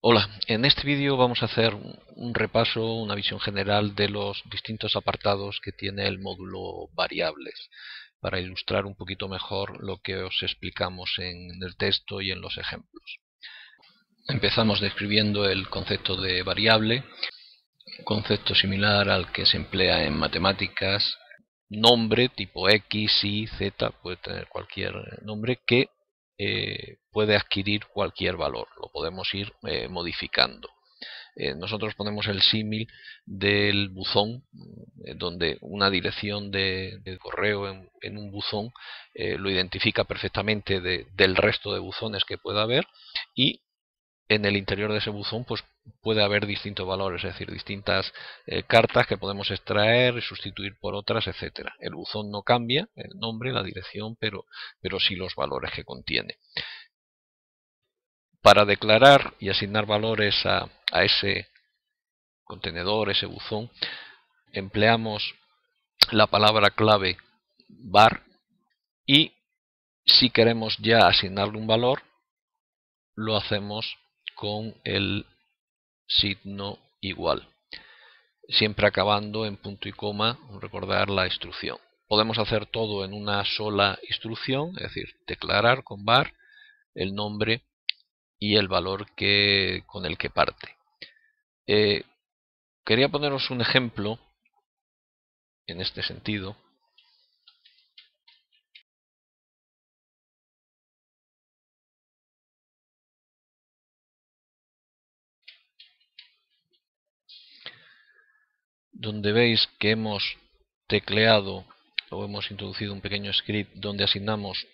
Hola, en este vídeo vamos a hacer un repaso, una visión general de los distintos apartados que tiene el módulo variables, para ilustrar un poquito mejor lo que os explicamos en el texto y en los ejemplos. Empezamos describiendo el concepto de variable, un concepto similar al que se emplea en matemáticas. Nombre tipo X, Y, Z, puede tener cualquier nombre que puede adquirir cualquier valor, lo podemos ir modificando. Nosotros ponemos el símil del buzón, donde una dirección de correo en un buzón lo identifica perfectamente del resto de buzones que pueda haber, y en el interior de ese buzón pues puede haber distintos valores, es decir, distintas cartas que podemos extraer y sustituir por otras, etcétera. El buzón no cambia, el nombre, la dirección, pero sí los valores que contiene. Para declarar y asignar valores a ese contenedor, ese buzón, empleamos la palabra clave var, y si queremos ya asignarle un valor, lo hacemos con el signo igual, siempre acabando en punto y coma. Recordar la instrucción. Podemos hacer todo en una sola instrucción, es decir, declarar con var el nombre y el valor con el que parte. Quería poneros un ejemplo en este sentido. Donde veis que hemos tecleado o hemos introducido un pequeño script donde asignamos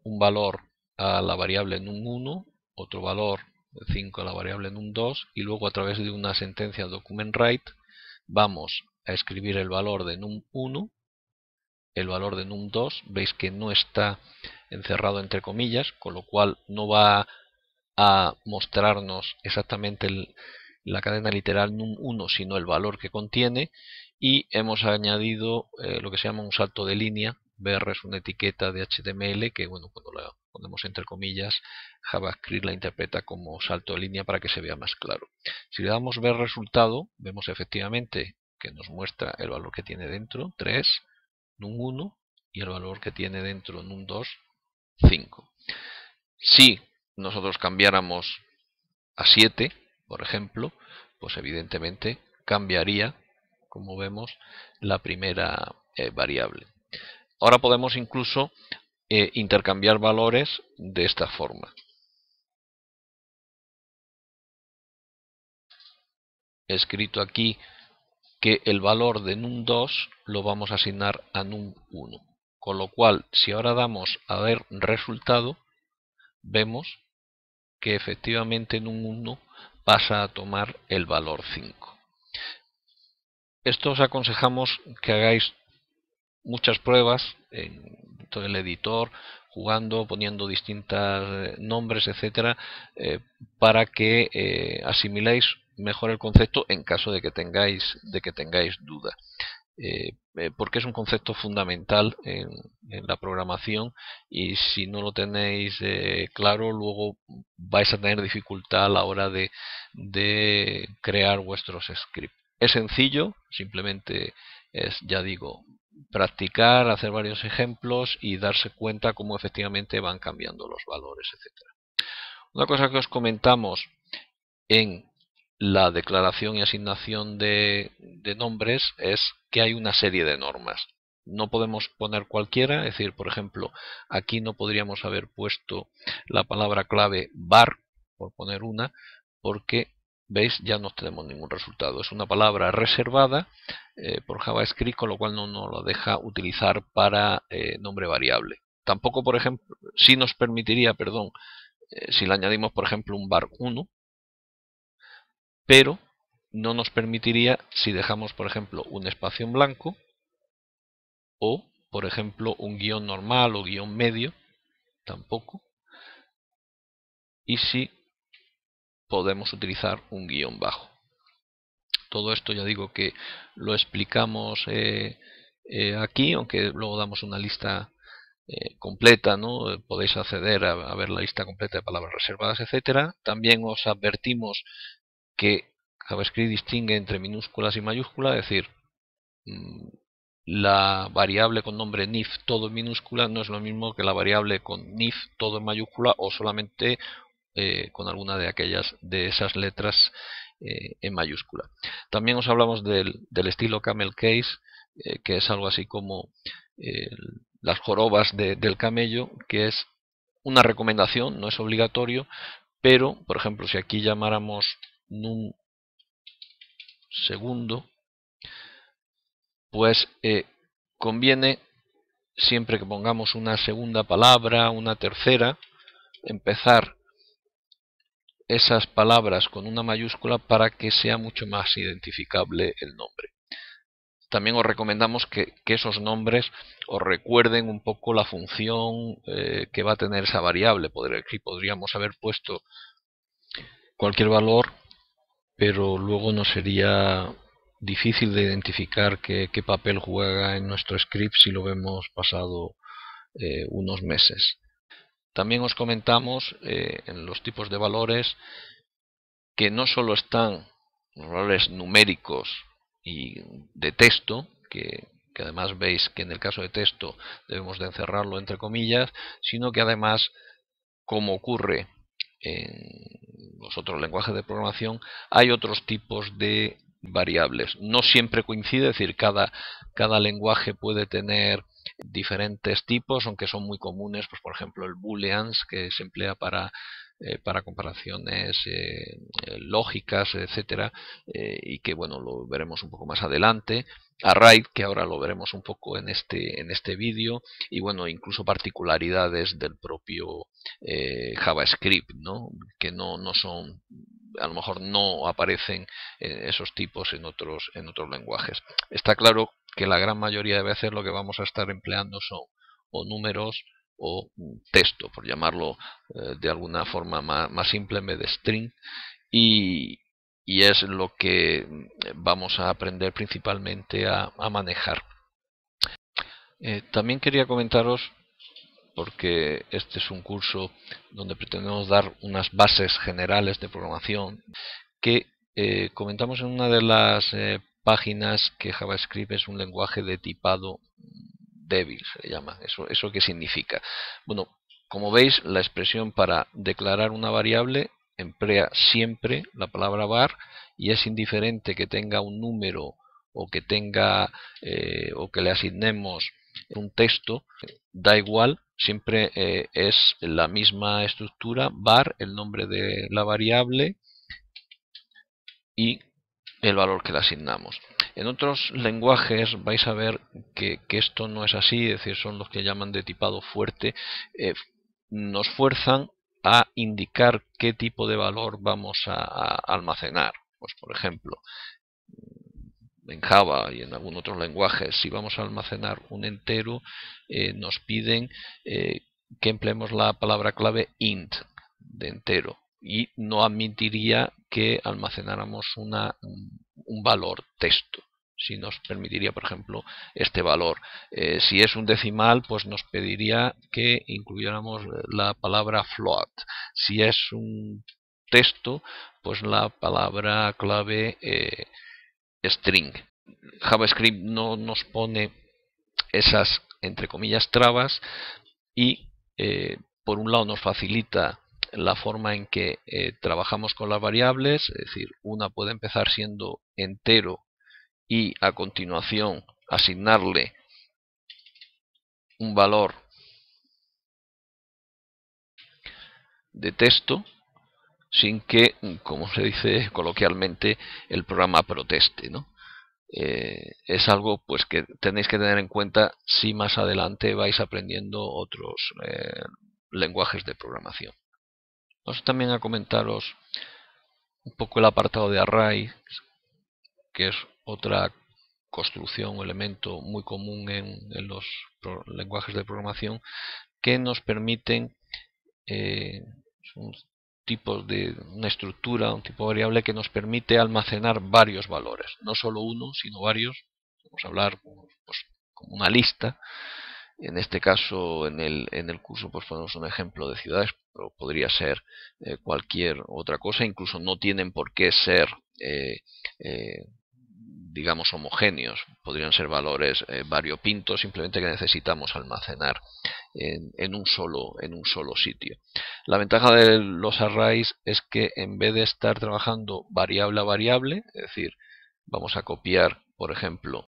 un valor a la variable num1, otro valor 5 a la variable num2, y luego a través de una sentencia document_write vamos a escribir el valor de num1, el valor de num2. Veis que no está encerrado entre comillas, con lo cual no va a mostrarnos exactamente la cadena literal num1, sino el valor que contiene. Y hemos añadido lo que se llama un salto de línea. br es una etiqueta de HTML que, bueno, cuando la ponemos entre comillas, JavaScript la interpreta como salto de línea para que se vea más claro. Si le damos ver resultado, vemos efectivamente que nos muestra el valor que tiene dentro, 3, num1, y el valor que tiene dentro num2, 5. Si nosotros cambiáramos a 7, por ejemplo, pues evidentemente cambiaría, como vemos, la primera variable. Ahora podemos incluso intercambiar valores de esta forma. He escrito aquí que el valor de num2 lo vamos a asignar a num1, con lo cual si ahora damos a ver resultado, vemos que efectivamente num1 pasa a tomar el valor 5. Esto os aconsejamos que hagáis muchas pruebas en todo el editor, jugando, poniendo distintos nombres, etcétera, para que asimiléis mejor el concepto en caso de que tengáis duda. Porque es un concepto fundamental en la programación, y si no lo tenéis claro, luego vais a tener dificultad a la hora de crear vuestros scripts. Es sencillo, simplemente es, ya digo, practicar, hacer varios ejemplos y darse cuenta cómo efectivamente van cambiando los valores, etcétera. Una cosa que os comentamos en la declaración y asignación de nombres es que hay una serie de normas. No podemos poner cualquiera, es decir, por ejemplo, aquí no podríamos haber puesto la palabra clave var, por poner una, porque, veis, ya no tenemos ningún resultado. Es una palabra reservada por JavaScript, con lo cual no nos lo deja utilizar para nombre variable. Tampoco, por ejemplo, sí nos permitiría, perdón, si le añadimos, por ejemplo, un var1, pero no nos permitiría si dejamos, por ejemplo, un espacio en blanco o, por ejemplo, un guión normal o guión medio, tampoco. Y si podemos utilizar un guión bajo. Todo esto ya digo que lo explicamos aquí, aunque luego damos una lista completa, ¿no? Podéis acceder a ver la lista completa de palabras reservadas, etcétera. También os advertimos que JavaScript distingue entre minúsculas y mayúsculas, es decir, la variable con nombre nif todo en minúscula no es lo mismo que la variable con nif todo en mayúscula o solamente con alguna de esas letras en mayúscula. También os hablamos del estilo camel case, que es algo así como las jorobas del camello, que es una recomendación, no es obligatorio, pero por ejemplo si aquí llamáramos num segundo, pues conviene, siempre que pongamos una segunda palabra, una tercera, empezar esas palabras con una mayúscula para que sea mucho más identificable el nombre. También os recomendamos que esos nombres os recuerden un poco la función que va a tener esa variable. Podríamos haber puesto cualquier valor, pero luego nos sería difícil de identificar qué papel juega en nuestro script si lo vemos pasado unos meses. También os comentamos en los tipos de valores que no solo están los valores numéricos y de texto, que además veis que en el caso de texto debemos de encerrarlo entre comillas, sino que además, como ocurre en los otros lenguajes de programación, hay otros tipos de variables. No siempre coincide, es decir, cada lenguaje puede tener diferentes tipos, aunque son muy comunes, pues por ejemplo el booleans, que se emplea para comparaciones lógicas, etcétera, y que bueno, lo veremos un poco más adelante. Array, que ahora lo veremos un poco en este vídeo, y bueno, incluso particularidades del propio JavaScript, ¿no? Que no son, a lo mejor no aparecen esos tipos en otros lenguajes. Está claro que la gran mayoría de veces lo que vamos a estar empleando son o números o texto, por llamarlo de alguna forma más simple, en vez de string, y es lo que vamos a aprender principalmente a manejar. También quería comentaros, porque este es un curso donde pretendemos dar unas bases generales de programación, que comentamos en una de las páginas que JavaScript es un lenguaje de tipado débil, se le llama. ¿Eso qué significa? Bueno, como veis, la expresión para declarar una variable emplea siempre la palabra var, y es indiferente que tenga un número o que tenga o que le asignemos un texto, da igual, siempre es la misma estructura, var, el nombre de la variable, y el valor que le asignamos. En otros lenguajes vais a ver que esto no es así, es decir, son los que llaman de tipado fuerte, nos fuerzan a indicar qué tipo de valor vamos a almacenar. Pues por ejemplo, en Java y en algún otro lenguaje, si vamos a almacenar un entero, nos piden que empleemos la palabra clave int, de entero, y no admitiría que almacenáramos un valor texto. Si nos permitiría, por ejemplo, este valor. Si es un decimal, pues nos pediría que incluyéramos la palabra float. Si es un texto, pues la palabra clave string. JavaScript no nos pone esas, entre comillas, trabas, y por un lado nos facilita la forma en que trabajamos con las variables, es decir, una puede empezar siendo entero y a continuación asignarle un valor de texto sin que, como se dice coloquialmente, el programa proteste, ¿no? Es algo pues que tenéis que tener en cuenta si más adelante vais aprendiendo otros lenguajes de programación. Vamos también a comentaros un poco el apartado de array, que es otra construcción o elemento muy común en los lenguajes de programación, que nos permiten un tipo de una estructura, un tipo de variable que nos permite almacenar varios valores, no solo uno, sino varios. Vamos a hablar pues, como una lista, En este caso, en el curso, pues ponemos un ejemplo de ciudades, pero podría ser cualquier otra cosa. Incluso no tienen por qué ser, digamos, homogéneos. Podrían ser valores variopintos, simplemente que necesitamos almacenar en un solo sitio. La ventaja de los arrays es que en vez de estar trabajando variable a variable, es decir, vamos a copiar, por ejemplo,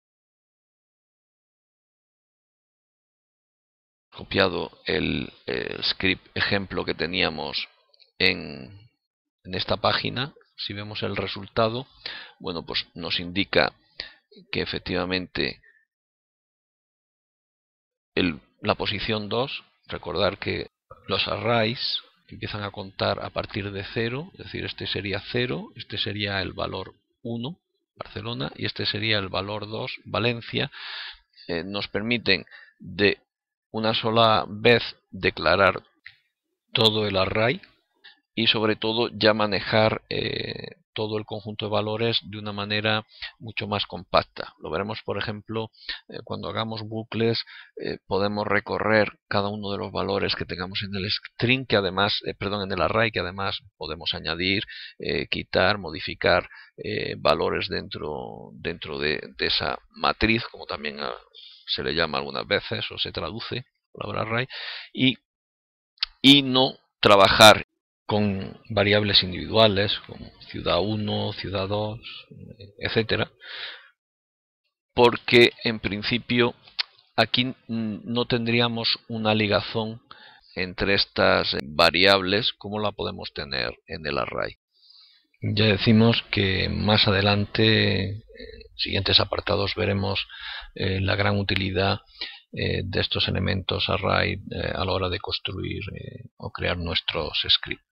copiado el script ejemplo que teníamos en esta página. Si vemos el resultado, bueno, pues nos indica que efectivamente la posición 2, recordar que los arrays empiezan a contar a partir de 0, es decir, este sería 0, este sería el valor 1, Barcelona, y este sería el valor 2, Valencia. Nos permiten de una sola vez declarar todo el array y sobre todo ya manejar todo el conjunto de valores de una manera mucho más compacta. Lo veremos, por ejemplo, cuando hagamos bucles, podemos recorrer cada uno de los valores que tengamos en el string, que además, perdón, en el array, que además podemos añadir, quitar, modificar valores dentro de esa matriz, como también se le llama algunas veces o se traduce la palabra array, y no trabajar con variables individuales como ciudad 1, ciudad 2, etcétera, porque en principio aquí no tendríamos una ligazón entre estas variables como la podemos tener en el array. Ya decimos que más adelante, en siguientes apartados, veremos la gran utilidad de estos elementos array a la hora de construir o crear nuestros scripts.